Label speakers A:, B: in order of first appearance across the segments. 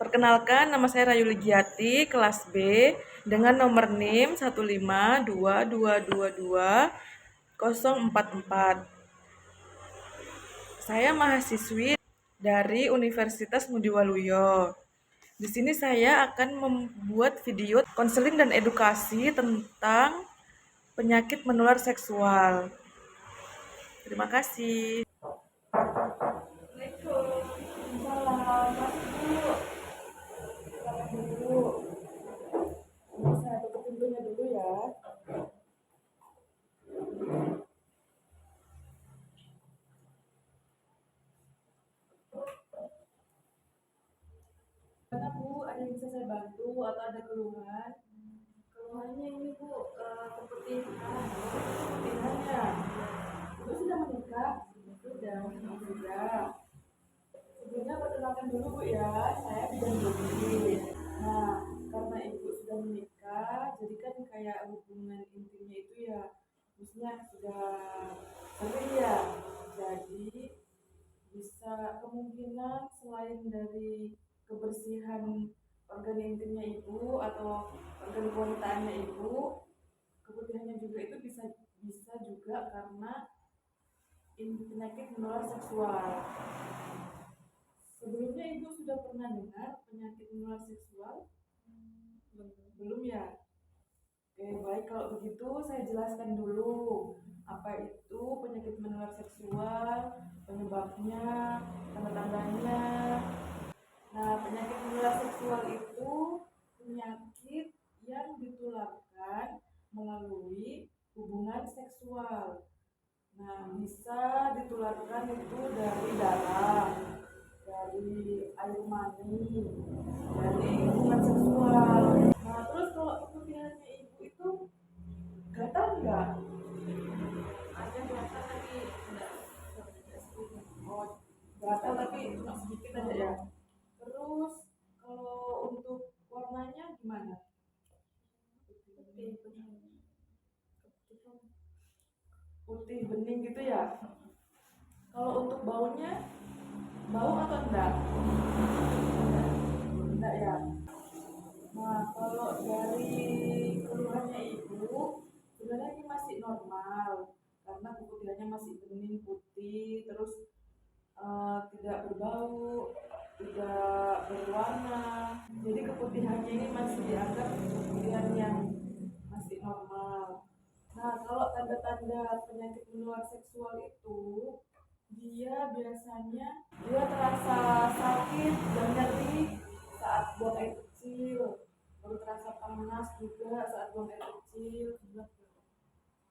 A: Perkenalkan, nama saya Rayu Ligiati, kelas B, dengan nomor NIM 152222044. Saya mahasiswi dari Universitas Ngudi Waluyo. Di sini saya akan membuat video konseling dan edukasi tentang penyakit menular seksual. Terima kasih. Waalaikumsalam. Saya tutup pintunya dulu ya. Mana Bu, ada yang bisa saya bantu atau ada keluhan? Keluhannya ini Bu, keputihan. Keputihannya. Ibu sudah menikah? Sudah. Sebelumnya perkenalkan dulu Bu ya, saya bidan Jody. Nah, karena Ibu sudah menikah, jadi kan kayak hubungan intimnya itu ya, maksudnya sudah sering ya. Jadi bisa kemungkinan selain dari kebersihan organ intimnya Ibu atau organ kewanitaannya Ibu, keputihannya juga itu bisa juga karena penyakit menular seksual. Sebelumnya Ibu sudah pernah dengar penyakit menular seksual? Belum ya? Oke, baik, kalau begitu saya jelaskan dulu apa itu penyakit menular seksual, penyebabnya, tanda-tandanya. Nah, penyakit menular seksual itu penyakit yang ditularkan melalui hubungan seksual. Nah, bisa ditularkan itu dari darah, dari air mani, dari hubungan seksual. Nah, terus kalau keputihannya Ibu itu gatal nggak? Ada gatal tapi enggak. Oh, gatal tapi cuma sedikit aja ya. Terus kalau untuk warnanya gimana? Putih bening gitu ya. Kalau untuk baunya, bau atau enggak? Enggak ya. Nah, kalau dari keluhannya Ibu, sebenarnya ini masih normal karena keputihannya masih bening putih, terus tidak berbau, tidak berwarna. Jadi keputihannya ini masih dianggap keputihan yang masih normal. Nah, kalau tanda-tanda penyakit menular seksual itu, dia terasa sakit dan nyeri saat buang air kecil, baru terasa panas juga saat buang air kecil,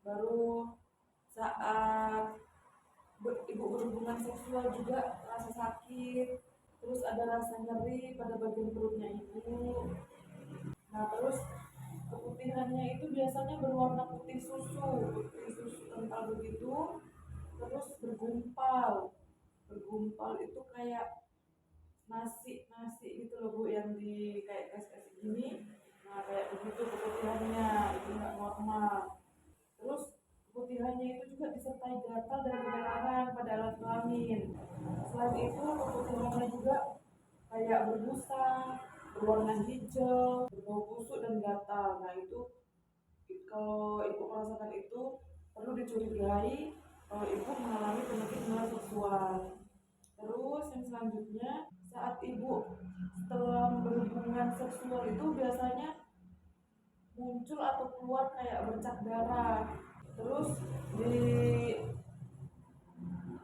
A: baru saat ibu berhubungan seksual juga rasa sakit, terus ada rasa nyeri pada bagian perutnya ibu. Nah, terus keputihannya itu biasanya berwarna putih susu kental begitu, terus bergumpal itu kayak nasi gitu loh Bu, yang di kayak es gini. Nah, kayak begitu keputihannya, itu nggak normal. Terus keputihannya itu juga disertai gatal dan kemerahan pada alat kelamin. Selain itu keputihannya juga kayak berbusa, berwarna hijau, berbau busuk dan gatal. Nah, itu kalau Ibu merasakan itu perlu dicurigai kalau Ibu mengalami penyakit menular seksual. Terus yang selanjutnya, saat Ibu setelah berhubungan seksual itu biasanya muncul atau keluar kayak bercak darah. Terus di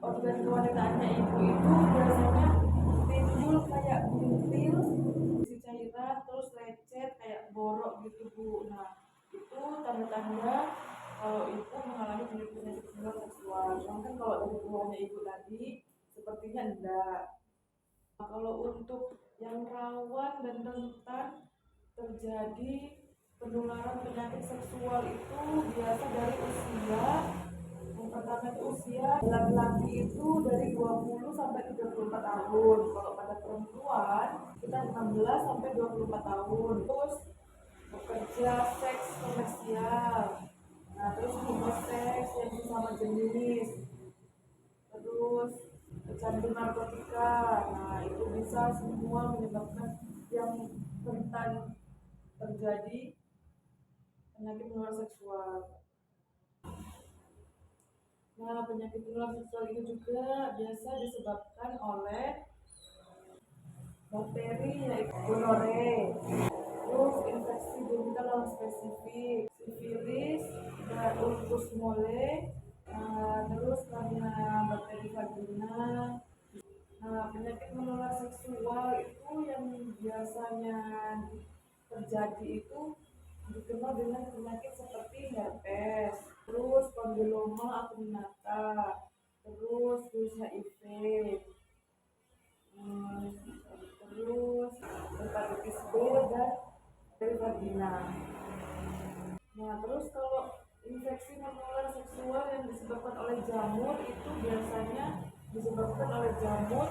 A: organ kewanitaannya Ibu itu biasanya timbul kayak bintil, isi cairan, terus lecet kayak borok gitu Bu. Nah, itu tanda-tanda kalau Ibu mengalami penyakit menular seksual. Sedangkan kalau dari keluarnya Ibu tadi sepertinya enggak. Nah, kalau untuk yang rawan dan rentan terjadi penularan penyakit seksual itu biasa dari usia, yang pertama itu usia laki-laki itu dari 20 sampai 34 tahun. Kalau pada perempuan kita 16 sampai 24 tahun. Terus bekerja seks komersial. Nah, terus homoseks yang sesama jenis. Terus pecandu narkotika. Nah, itu bisa semua menyebabkan akan terjadi penyakit menular seksual. Nah, penyakit menular seksual ini juga biasa disebabkan oleh bakteri yaitu gonore, terus infeksi genital non spesifik, sifilis, dan usus mole, terus karena bakteri vagina. Nah, penyakit menular seksual itu yang biasanya terjadi itu dikenal dengan penyakit seperti herpes, terus kondiloma acuminata, terus virus HIV, terus hepatitis B dan dari vagina. Nah, terus kalau infeksi menular seksual yang disebabkan oleh jamur itu biasanya disebabkan oleh jamur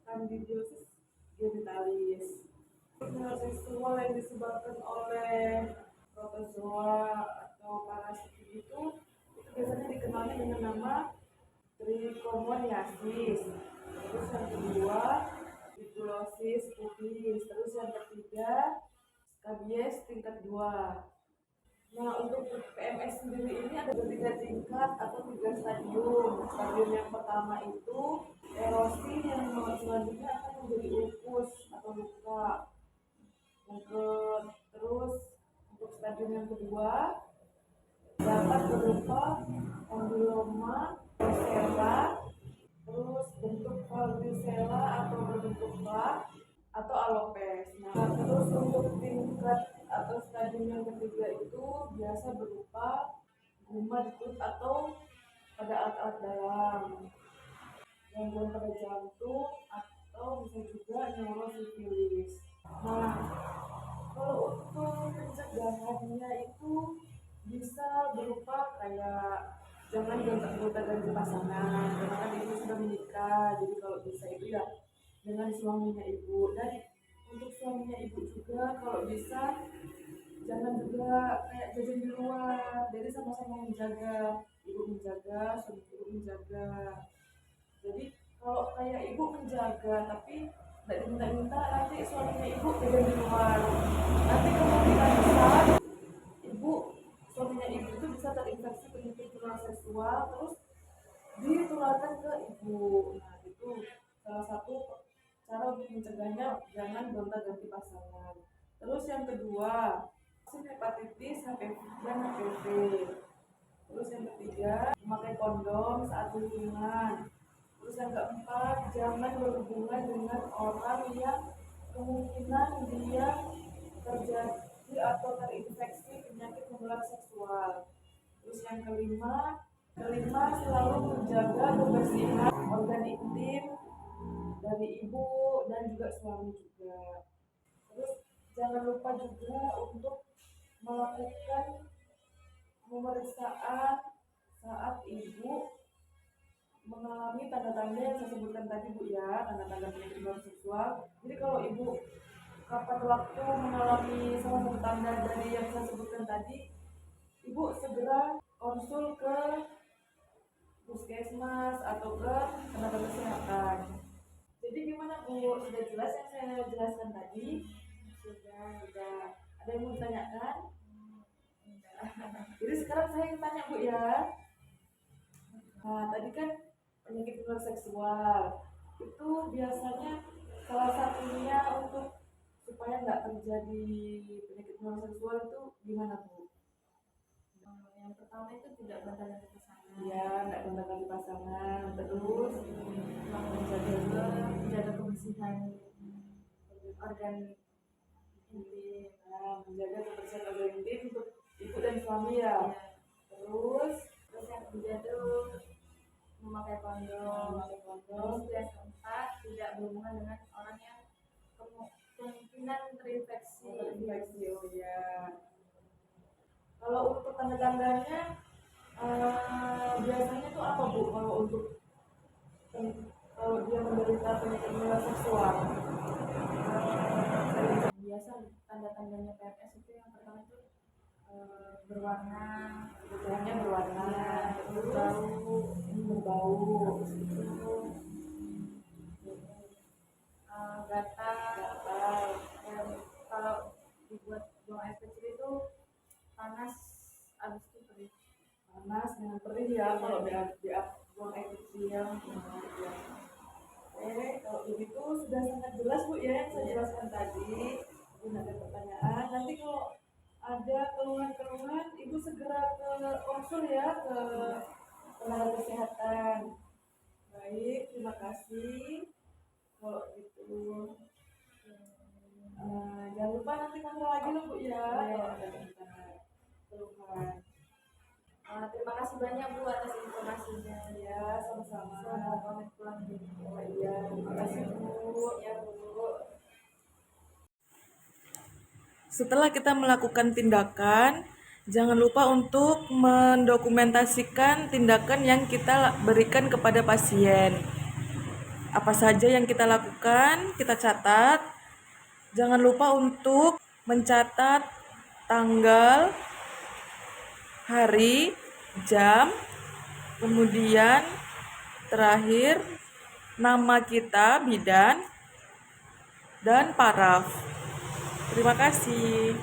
A: Candidiosis genitalis. Menular seksual yang disebabkan oleh protozoa atau parasit itu biasanya dikenalnya dengan nama trichomoniasis. Terus yang kedua tuberkulosis pubis. Terus yang ketiga skabies tingkat 2. Nah, untuk PMS sendiri ini ada 3 tingkat atau 3 stadium. Stadium yang pertama itu erosi, yang selanjutnya akan menjadi ulkus atau luka. Terus untuk stadium yang kedua dapat berupa kondiloma, rosella, terus bentuk varicella atau berbentuk plak, atau alopes. Nah, terus untuk tingkat atau stadium yang ketiga itu biasa berupa guma di kulit atau pada alat-alat dalam, gangguan pada jantung, atau bisa juga neurosifilis. Nah, kalau untuk pencegahannya itu bisa berupa kayak jangan gonta-ganti pasangan, karena kan ibu sudah menikah, jadi kalau bisa itu ya dengan suaminya ibu. Dan untuk suaminya ibu juga kalau bisa jangan juga kayak jajan di luar, jadi sama-sama menjaga, ibu menjaga, suami ibu menjaga. Jadi kalau kayak ibu menjaga tapi tidak diminta-minta, nanti suaminya ibu jajan di luar, nanti kemungkinan besar ibu suaminya ibu itu bisa terinfeksi penyakit menular seksual terus ditularkan ke ibu. Nah, itu salah satu cara untuk mencegahnya, jangan gonta-ganti pasangan. Terus yang kedua, vaksin hepatitis, HPV dan HPV. Terus yang ketiga, memakai kondom saat berhubungan. Terus yang keempat, jangan berhubungan dengan orang yang kemungkinan dia terjadi atau terinfeksi penyakit menular seksual. Terus yang kelima selalu menjaga kebersihan organ intim dari ibu dan juga suami juga. Terus jangan lupa juga untuk melakukan pemeriksaan saat ibu mengalami tanda-tanda yang saya sebutkan tadi Bu ya, tanda-tanda penyakit menular seksual. Jadi kalau ibu kapan waktu mengalami salah satu tanda dari yang saya sebutkan tadi, ibu segera konsul ke puskesmas atau ke tenaga kesehatan. Jadi gimana Bu? Sudah jelas yang saya jelaskan tadi? Sudah. Ada yang mau ditanyakan? Jadi sekarang saya ingin tanya Bu ya. Nah, tadi kan penyakit menular seksual itu biasanya salah satunya untuk supaya nggak terjadi penyakit menular seksual itu gimana Bu?
B: Yang pertama itu tidak gonta-ganti pasangan.
A: Ya, nggak gonta-ganti pasangan. Terus
B: menjaga kebersihan organ intim.
A: nah, menjaga kebersihan organ intim untuk ibu dan suami ya. Terus
B: yang ketiga itu memakai kondom. Terus yang keempat tidak berhubungan dengan orang yang kemungkinan terinfeksi.
A: Oh ya. Kalau untuk tanda-tandanya biasanya tuh apa Bu? Kalau untuk kalau dia menderita penyakit menular seksual?
B: Biasa tanda-tandanya PMS itu yang pertama itu berwarna,
A: Gejalanya berwarna,
B: terus
A: berbau,
B: gatal.
A: gatal.
B: Dan kalau buat buang air kecil itu panas, abis itu perih.
A: Panas dengan perih ya kalau di buang air kecil. Ya. Kalau begitu sudah sangat jelas Bu ya yang saya jelaskan tadi. Mungkin ada pertanyaan. Nanti kalau ada keluhan-keluhan, Ibu segera ke konsul ya ke tenaga kesehatan. Baik, terima kasih. Kalau gitu, jangan lupa nanti kontrol lagi loh Bu ya. Kalau ada keluhan.
B: Terima kasih banyak Bu atas informasinya.
A: Ya, sama-sama.
B: Saya mau pamit pulang dulu.
A: Oh iya, terima kasih Bu.
B: Ya Bu.
A: Setelah kita melakukan tindakan, jangan lupa untuk mendokumentasikan tindakan yang kita berikan kepada pasien. Apa saja yang kita lakukan, kita catat. Jangan lupa untuk mencatat tanggal, hari, jam, kemudian terakhir nama kita, bidan, dan paraf. Terima kasih.